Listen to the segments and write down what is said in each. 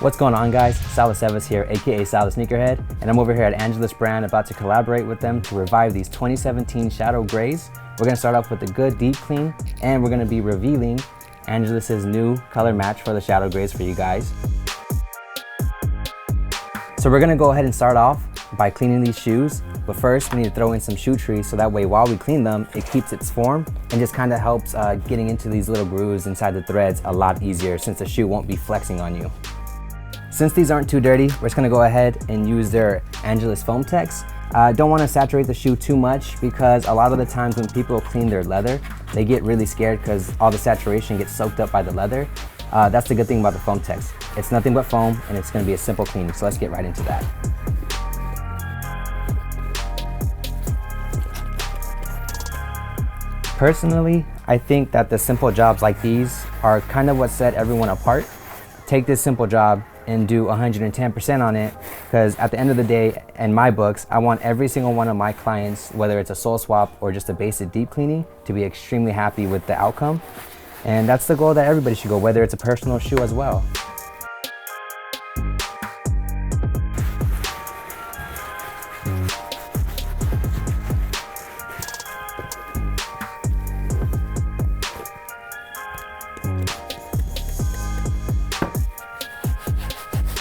What's going on, guys? Sal Aceves here, aka Sal the Sneakerhead, and I'm over here at Angelus brand about to collaborate with them to revive these 2017 Shadow Greys. We're gonna start off with a good deep clean, and we're gonna be revealing Angelus's new color match for the Shadow Greys for you guys. So we're gonna go ahead and start off by cleaning these shoes, but first we need to throw in some shoe trees so that way while we clean them, it keeps its form and just kind of helps getting into these little grooves inside the threads a lot easier since the shoe won't be flexing on you. Since these aren't too dirty, we're just gonna go ahead and use their Angelus Foam Tex. Don't wanna saturate the shoe too much because a lot of the times when people clean their leather, they get really scared because all the saturation gets soaked up by the leather. That's the good thing about the Foam Tex. It's nothing but foam and it's gonna be a simple cleaning, so let's get right into that. Personally, I think that the simple jobs like these are kind of what set everyone apart. Take this simple job and do 110% on it, because at the end of the day, in my books, I want every single one of my clients, whether it's a sole swap or just a basic deep cleaning, to be extremely happy with the outcome. And that's the goal that everybody should go, whether it's a personal shoe as well.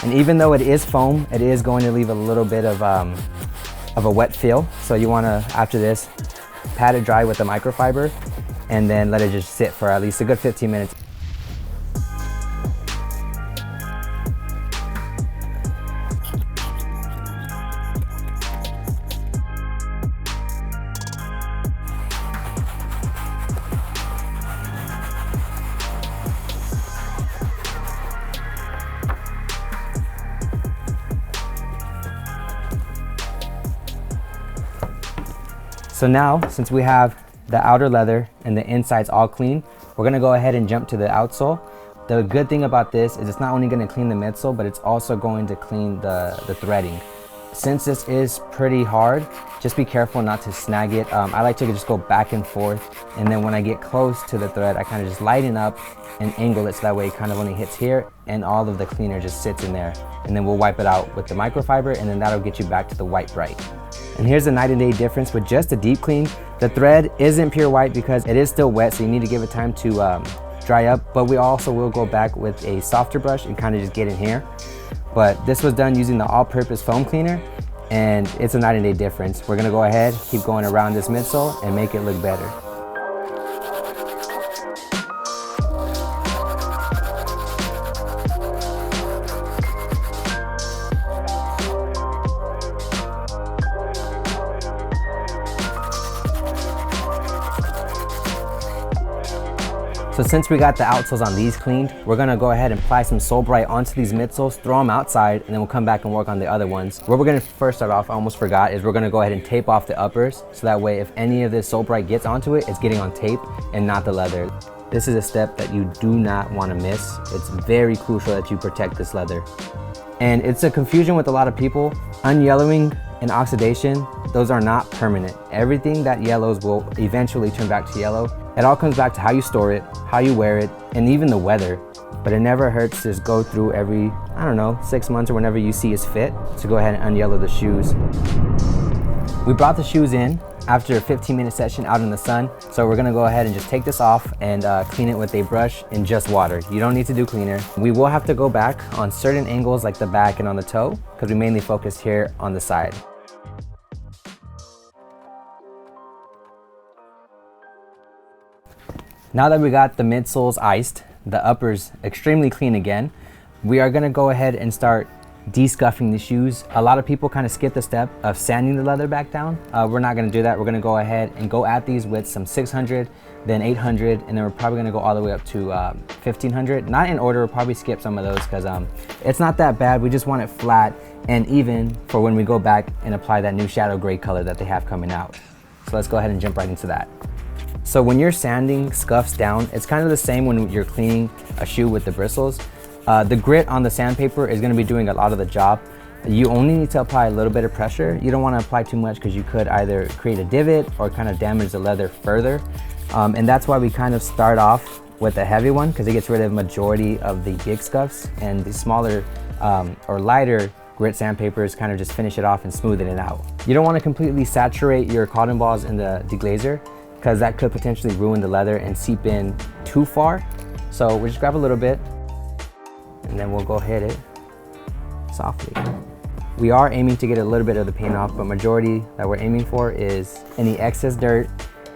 And even though it is foam, it is going to leave a little bit of a wet feel. So you wanna, after this, pat it dry with the microfiber and then let it just sit for at least a good 15 minutes. So now, since we have the outer leather and the inside's all clean, we're gonna go ahead and jump to the outsole. The good thing about this is it's not only gonna clean the midsole, but it's also going to clean the threading. Since this is pretty hard, just be careful not to snag it. I like to just go back and forth, and then when I get close to the thread, I kind of just lighten up and angle it so that way it kind of only hits here and all of the cleaner just sits in there. And then we'll wipe it out with the microfiber, and then that'll get you back to the white bright. And here's the night and day difference with just a deep clean. The thread isn't pure white because it is still wet, so you need to give it time to dry up, but we also will go back with a softer brush and kind of just get in here. But this was done using the all-purpose foam cleaner, and it's a night and day difference. We're gonna go ahead, keep going around this midsole and make it look better. So since we got the outsoles on these cleaned, we're gonna go ahead and apply some Sole Bright onto these midsoles, throw them outside, and then we'll come back and work on the other ones. Where we're gonna first start off, I almost forgot, is we're gonna go ahead and tape off the uppers, so that way if any of this Sole Bright gets onto it, it's getting on tape and not the leather. This is a step that you do not wanna miss. It's very crucial that you protect this leather. And it's a confusion with a lot of people. Unyellowing and oxidation, those are not permanent. Everything that yellows will eventually turn back to yellow. It all comes back to how you store it, how you wear it, and even the weather. But it never hurts to just go through every, 6 months or whenever you see is fit to go ahead and unyellow the shoes. We brought the shoes in after a 15-minute session out in the sun. So we're gonna go ahead and just take this off and clean it with a brush in just water. You don't need to do cleaner. We will have to go back on certain angles like the back and on the toe because we mainly focused here on the side. Now that we got the midsoles iced, the uppers extremely clean again, we are gonna go ahead and start de-scuffing the shoes. A lot of people kind of skip the step of sanding the leather back down. We're not gonna do that. We're gonna go ahead and go at these with some 600, then 800, and then we're probably gonna go all the way up to 1500. Not in order, we'll probably skip some of those because it's not that bad. We just want it flat and even for when we go back and apply that new Shadow Grey color that they have coming out. So let's go ahead and jump right into that. So when you're sanding scuffs down, it's kind of the same when you're cleaning a shoe with the bristles. The grit on the sandpaper is gonna be doing a lot of the job. You only need to apply a little bit of pressure. You don't wanna apply too much because you could either create a divot or kind of damage the leather further. And that's why we kind of start off with a heavy one because it gets rid of majority of the big scuffs, and the smaller or lighter grit sandpapers kind of just finish it off and smoothen it out. You don't want to completely saturate your cotton balls in the deglazer because that could potentially ruin the leather and seep in too far. So we'll just grab a little bit and then we'll go hit it softly. We are aiming to get a little bit of the paint off, but majority that we're aiming for is any excess dirt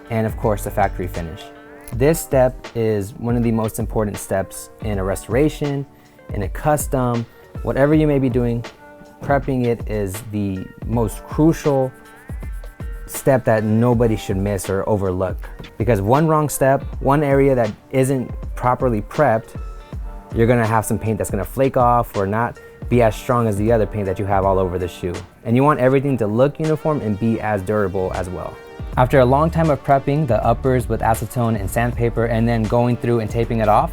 and of course the factory finish. This step is one of the most important steps in a restoration, in a custom, whatever you may be doing. Prepping it is the most crucial step that nobody should miss or overlook, because one wrong step, one area that isn't properly prepped, you're gonna have some paint that's gonna flake off or not be as strong as the other paint that you have all over the shoe. And you want everything to look uniform and be as durable as well. After a long time of prepping the uppers with acetone and sandpaper and then going through and taping it off,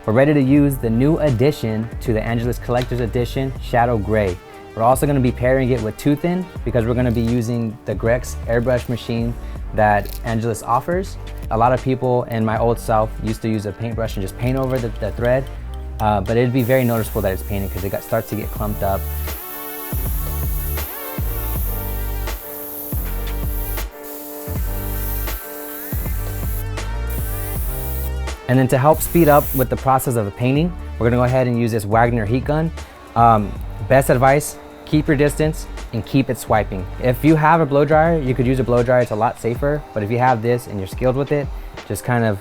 we're ready to use the new addition to the Angelus Collector's Edition, Shadow Grey. We're also going to be pairing it with Too Thin because we're going to be using the Grex airbrush machine that Angelus offers. A lot of people in my old self used to use a paintbrush and just paint over the thread, but it'd be very noticeable that it's painted because it starts to get clumped up. And then to help speed up with the process of the painting, we're gonna go ahead and use this Wagner heat gun. Best advice, keep your distance and keep it swiping. If you have a blow dryer, you could use a blow dryer, it's a lot safer. But if you have this and you're skilled with it, just kind of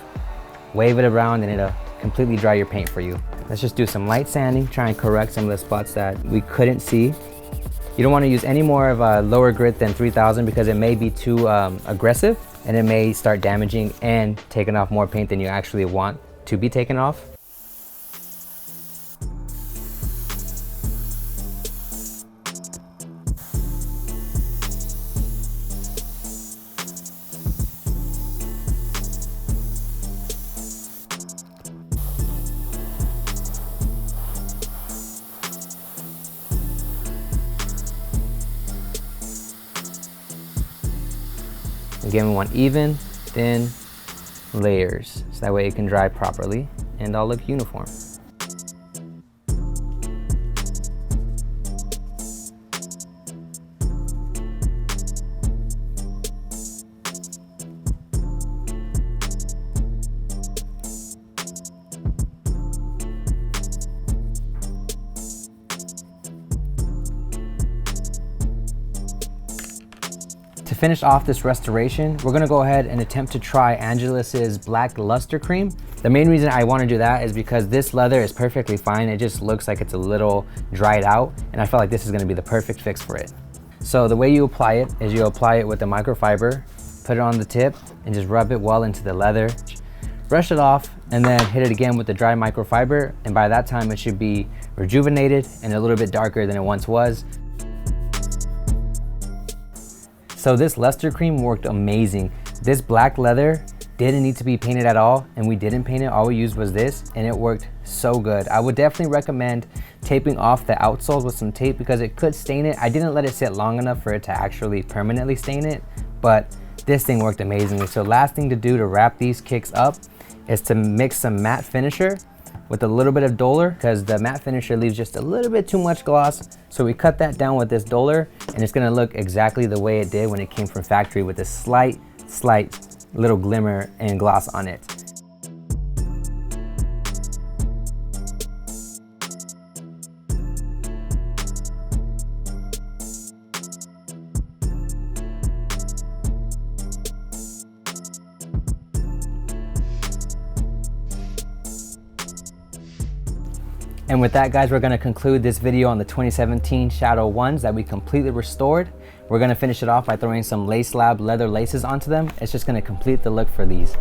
wave it around and it'll completely dry your paint for you. Let's just do some light sanding, try and correct some of the spots that we couldn't see. You don't wanna use any more of a lower grit than 3000 because it may be too aggressive and it may start damaging and taking off more paint than you actually want to be taken off. Again, we want even, thin layers, so that way it can dry properly and all look uniform. To finish off this restoration, we're gonna go ahead and attempt to try Angelus's black luster cream. The main reason I wanna do that is because this leather is perfectly fine. It just looks like it's a little dried out, and I feel like this is gonna be the perfect fix for it. So the way you apply it is you apply it with the microfiber, put it on the tip, and just rub it well into the leather. Brush it off, and then hit it again with the dry microfiber, and by that time it should be rejuvenated and a little bit darker than it once was. So this luster cream worked amazing. This black leather didn't need to be painted at all, and we didn't paint it. All we used was this, and it worked so good. I would definitely recommend taping off the outsoles with some tape because it could stain it. I didn't let it sit long enough for it to actually permanently stain it, but this thing worked amazingly. So last thing to do to wrap these kicks up is to mix some matte finisher with a little bit of Duller, because the matte finisher leaves just a little bit too much gloss. So we cut that down with this Duller, and it's gonna look exactly the way it did when it came from factory, with a slight little glimmer and gloss on it. And with that, guys, we're gonna conclude this video on the 2017 Shadow 1s that we completely restored. We're gonna finish it off by throwing some Lace Lab leather laces onto them. It's just gonna complete the look for these.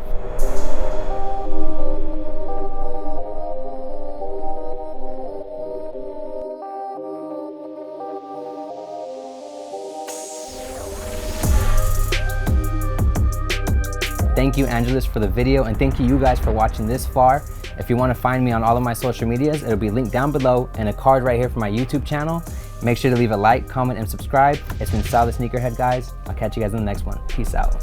Thank you, Angelus, for the video, and thank you guys for watching this far. If you want to find me on all of my social medias, it'll be linked down below and a card right here for my YouTube channel. Make sure to leave a like, comment, and subscribe. It's been Sal the Sneakerhead, guys. I'll catch you guys in the next one. Peace out.